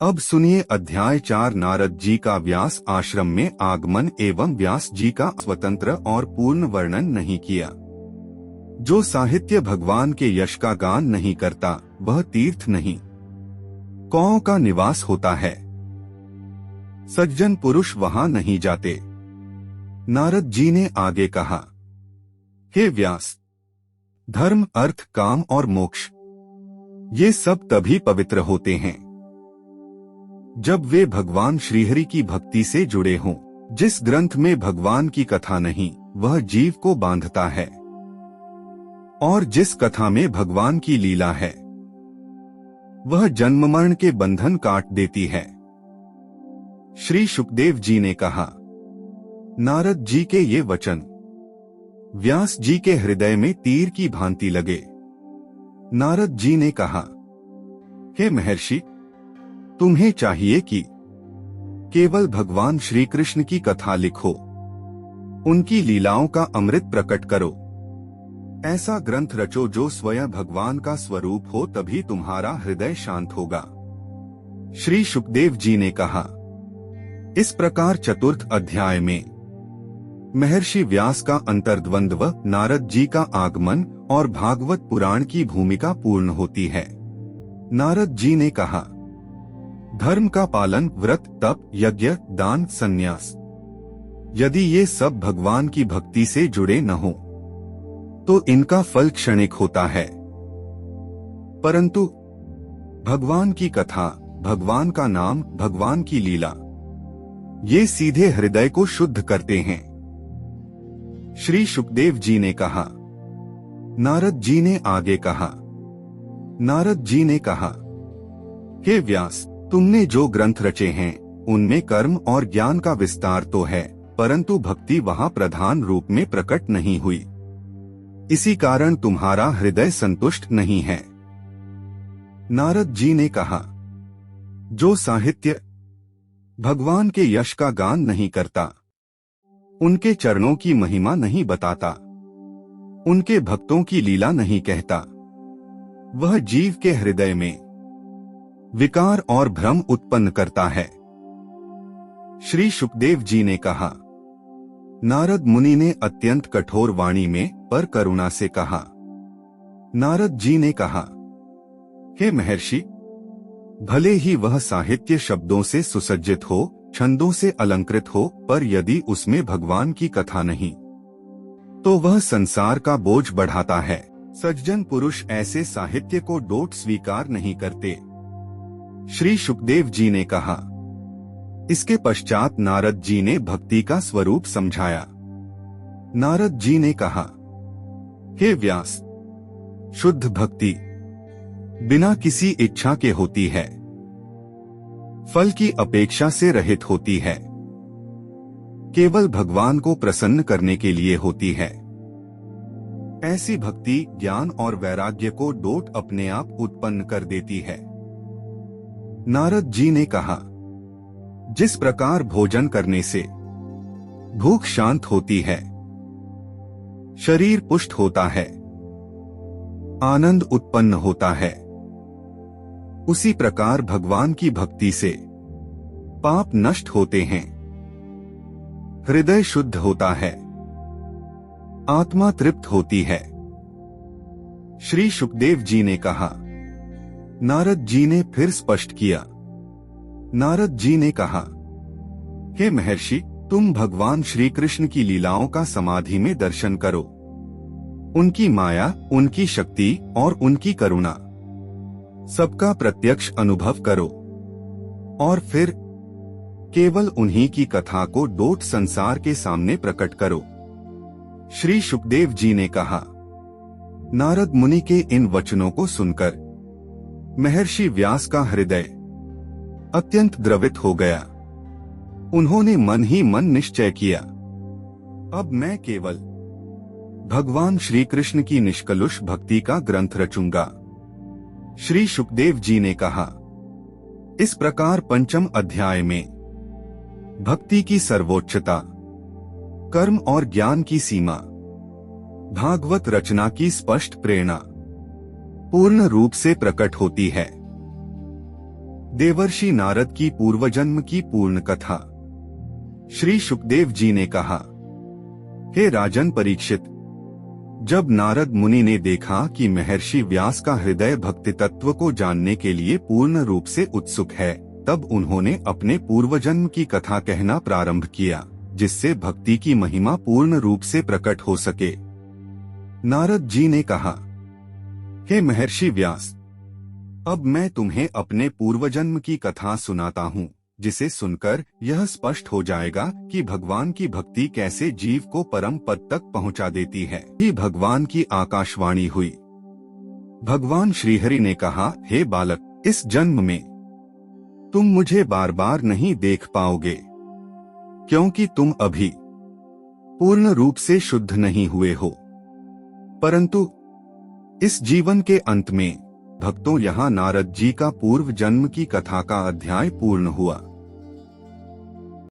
अब सुनिए अध्याय 4। नारद जी का व्यास आश्रम में आगमन एवं व्यास जी का स्वतंत्र और पूर्ण वर्णन नहीं किया। जो साहित्य भगवान के यश का गान नहीं करता वह तीर्थ नहीं, कौओं का निवास होता है। सज्जन पुरुष वहां नहीं जाते। नारद जी ने आगे कहा, हे व्यास, धर्म, अर्थ, काम और मोक्ष ये सब तभी पवित्र होते हैं जब वे भगवान श्रीहरि की भक्ति से जुड़े हों। जिस ग्रंथ में भगवान की कथा नहीं वह जीव को बांधता है, और जिस कथा में भगवान की लीला है वह जन्म मरण के बंधन काट देती है। श्री शुकदेव जी ने कहा, नारद जी के ये वचन व्यास जी के हृदय में तीर की भांति लगे। नारद जी ने कहा, हे महर्षि, तुम्हें चाहिए कि केवल भगवान श्री कृष्ण की कथा लिखो, उनकी लीलाओं का अमृत प्रकट करो। ऐसा ग्रंथ रचो जो स्वयं भगवान का स्वरूप हो, तभी तुम्हारा हृदय शांत होगा। श्री शुकदेव जी ने कहा, इस प्रकार चतुर्थ अध्याय में महर्षि व्यास का अंतर्द्वंद्व, नारद जी का आगमन और भागवत पुराण की भूमिका पूर्ण होती है। नारद जी ने कहा, धर्म का पालन, व्रत, तप, यज्ञ, दान, संन्यास, यदि ये सब भगवान की भक्ति से जुड़े न हो तो इनका फल क्षणिक होता है, परंतु भगवान की कथा, भगवान का नाम, भगवान की लीला ये सीधे हृदय को शुद्ध करते हैं। श्री शुकदेव जी ने कहा। नारद जी ने आगे कहा, नारद जी ने कहा, हे व्यास, तुमने जो ग्रंथ रचे हैं उनमें कर्म और ज्ञान का विस्तार तो है, परंतु भक्ति वहां प्रधान रूप में प्रकट नहीं हुई। इसी कारण तुम्हारा हृदय संतुष्ट नहीं है। नारद जी ने कहा, जो साहित्य भगवान के यश का गान नहीं करता, उनके चरणों की महिमा नहीं बताता, उनके भक्तों की लीला नहीं कहता, वह जीव के हृदय में विकार और भ्रम उत्पन्न करता है। श्री शुकदेव जी ने कहा, नारद मुनि ने अत्यंत कठोर वाणी में पर करुणा से कहा। नारद जी ने कहा, हे महर्षि, भले ही वह साहित्य शब्दों से सुसज्जित हो, छंदों से अलंकृत हो, पर यदि उसमें भगवान की कथा नहीं तो वह संसार का बोझ बढ़ाता है। सज्जन पुरुष ऐसे साहित्य को डोट स्वीकार नहीं करते। श्री शुकदेव जी ने कहा। इसके पश्चात नारद जी ने भक्ति का स्वरूप समझाया। नारद जी ने कहा, हे व्यास, शुद्ध भक्ति बिना किसी इच्छा के होती है, फल की अपेक्षा से रहित होती है, केवल भगवान को प्रसन्न करने के लिए होती है। ऐसी भक्ति ज्ञान और वैराग्य को डोट अपने आप उत्पन्न कर देती है। नारद जी ने कहा, जिस प्रकार भोजन करने से भूख शांत होती है, शरीर पुष्ट होता है, आनंद उत्पन्न होता है, उसी प्रकार भगवान की भक्ति से पाप नष्ट होते हैं, हृदय शुद्ध होता है, आत्मा तृप्त होती है। श्री शुकदेव जी ने कहा। नारद जी ने फिर स्पष्ट किया। नारद जी ने कहा, हे महर्षि, तुम भगवान श्री कृष्ण की लीलाओं का समाधि में दर्शन करो, उनकी माया, उनकी शक्ति और उनकी करुणा सबका प्रत्यक्ष अनुभव करो, और फिर केवल उन्हीं की कथा को डोट संसार के सामने प्रकट करो। श्री शुकदेव जी ने कहा। नारद मुनि के इन वचनों को सुनकर महर्षि व्यास का हृदय अत्यंत द्रवित हो गया। उन्होंने मन ही मन निश्चय किया, अब मैं केवल भगवान श्री कृष्ण की निष्कलुष भक्ति का ग्रंथ रचूंगा। श्री शुकदेव जी ने कहा। इस प्रकार पंचम अध्याय में भक्ति की सर्वोच्चता, कर्म और ज्ञान की सीमा, भागवत रचना की स्पष्ट प्रेरणा पूर्ण रूप से प्रकट होती है। देवर्षि नारद की पूर्वजन्म की पूर्ण कथा। श्री सुखदेव जी ने कहा, हे राजन परीक्षित, जब नारद मुनि ने देखा कि महर्षि व्यास का हृदय भक्ति तत्व को जानने के लिए पूर्ण रूप से उत्सुक है, तब उन्होंने अपने पूर्वजन्म की कथा कहना प्रारंभ किया, जिससे भक्ति की महिमा पूर्ण रूप से प्रकट हो सके। नारद जी ने कहा, हे महर्षि व्यास, अब मैं तुम्हें अपने पूर्वजन्म की कथा सुनाता हूँ, जिसे सुनकर यह स्पष्ट हो जाएगा कि भगवान की भक्ति कैसे जीव को परम पद तक पहुँचा देती है। ही भगवान की आकाशवाणी हुई। भगवान श्रीहरि ने कहा, हे बालक, इस जन्म में तुम मुझे बार बार नहीं देख पाओगे, क्योंकि तुम अभी पूर्ण रूप से शुद्ध नहीं हुए हो। परंतु इस जीवन के अंत में भक्तों, यहाँ नारद जी का पूर्व जन्म की कथा का अध्याय पूर्ण हुआ।